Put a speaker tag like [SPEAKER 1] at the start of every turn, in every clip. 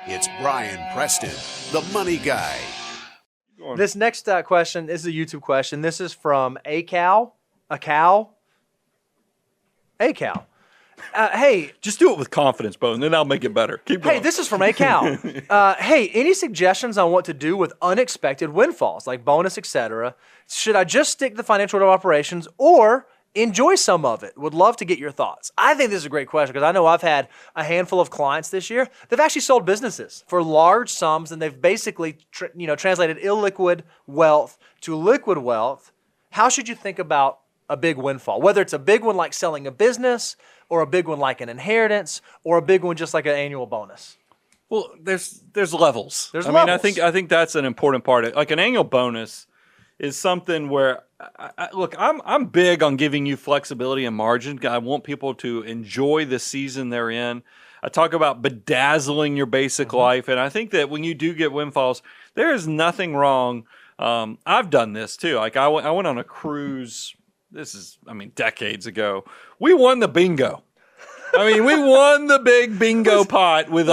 [SPEAKER 1] It's Brian Preston, the money guy.
[SPEAKER 2] This next question is a YouTube question. This is from A Cow. Hey,
[SPEAKER 3] Just do it with confidence, Bo, and then I'll make it better. Keep going.
[SPEAKER 2] Hey, this is from A Cow. Hey, any suggestions on what to do with unexpected windfalls, like bonus, etc.? Should I just stick to the financial order of operations or enjoy some of it? Would love to get your thoughts. I think this is a great question because I know I've had a handful of clients this year. They've actually sold businesses for large sums, and they've basically translated illiquid wealth to liquid wealth. How should you think about a big windfall? Whether it's a big one like selling a business, or a big one like an inheritance, or a big one just like an annual bonus?
[SPEAKER 3] Well, there's levels.
[SPEAKER 2] There's
[SPEAKER 3] I
[SPEAKER 2] levels.
[SPEAKER 3] mean, I think that's an important part. Like an annual bonus is something where, look, I'm big on giving you flexibility and margin. I want people to enjoy the season they're in. I talk about bedazzling your basic life, and I think that when you do get windfalls, there is nothing wrong. I've done this too. Like I went on a cruise. Decades ago. We won the bingo. We won the big bingo pot with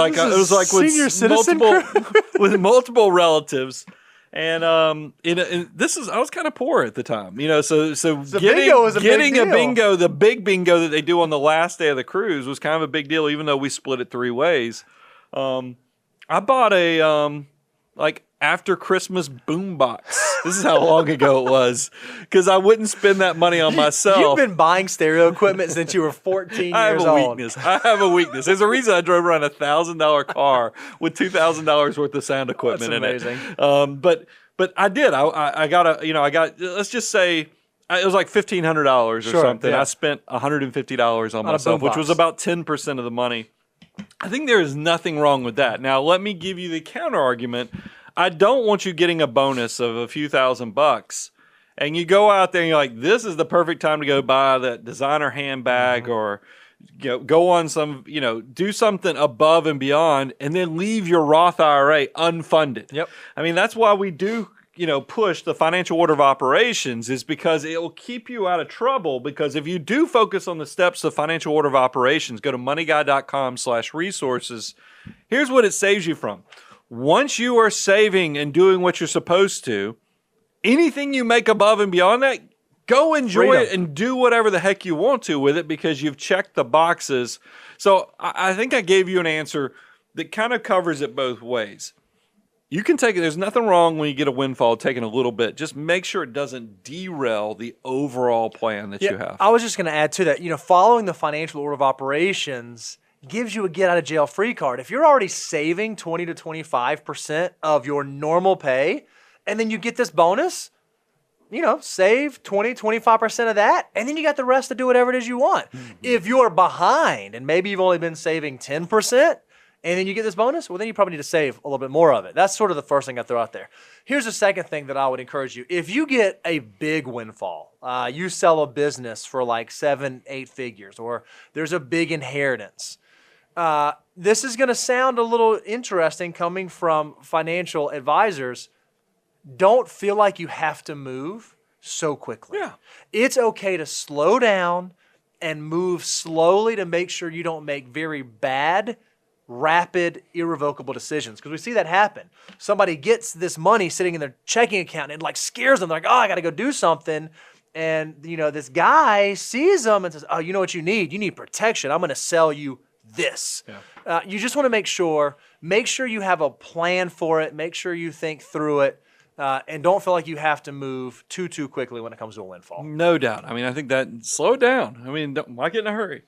[SPEAKER 3] with multiple relatives. And I was kind of poor at the time, so getting a bingo, the big bingo that they do on the last day of the cruise was kind of a big deal, even though we split it 3 ways. I bought a after Christmas boombox. This is how long ago it was, because I wouldn't spend that money on myself.
[SPEAKER 2] You've been buying stereo equipment since you were 14 years old.
[SPEAKER 3] I have a weakness. There's a reason I drove around $1,000 car with $2,000 worth of sound equipment in it.
[SPEAKER 2] That's amazing.
[SPEAKER 3] But I did. I got. Let's just say it was like $1,500 or something. Yeah. I spent $150 on myself, which was about 10% of the money. I think there is nothing wrong with that. Now, let me give you the counter argument. I don't want you getting a bonus of a few $1,000 and you go out there and you're like, this is the perfect time to go buy that designer handbag or go on some, do something above and beyond and then leave your Roth IRA unfunded.
[SPEAKER 2] Yep.
[SPEAKER 3] That's why we do, push the financial order of operations, is because it will keep you out of trouble. Because if you do focus on the steps of financial order of operations, go to moneyguy.com/resources. Here's what it saves you from. Once you are saving and doing what you're supposed to, anything you make above and beyond that, go enjoy it and do whatever the heck you want to with it because you've checked the boxes. So I think I gave you an answer that kind of covers it both ways. You can take it. There's nothing wrong when you get a windfall taking a little bit. Just make sure it doesn't derail the overall plan that you have.
[SPEAKER 2] I was just going to add to that, following the financial order of operations gives you a get out of jail free card. If you're already saving 20 to 25% of your normal pay, and then you get this bonus, save 20, 25% of that, and then you got the rest to do whatever it is you want. If you're behind and maybe you've only been saving 10%, and then you get this bonus, well, then you probably need to save a little bit more of it. That's sort of the first thing I throw out there. Here's the second thing that I would encourage you. If you get a big windfall, you sell a business for like 7-8 figures, or there's a big inheritance, this is going to sound a little interesting coming from financial advisors. Don't feel like you have to move so quickly.
[SPEAKER 3] Yeah.
[SPEAKER 2] It's okay to slow down and move slowly to make sure you don't make very bad, rapid, irrevocable decisions. Because we see that happen. Somebody gets this money sitting in their checking account and it scares them. They're like, I got to go do something. And this guy sees them and says, oh, you know what you need? You need protection. I'm going to sell you this. Yeah. You just want to make sure you have a plan for it. Make sure you think through it. And don't feel like you have to move too quickly when it comes to a windfall.
[SPEAKER 3] No doubt. I think that slow down. Why get in a hurry?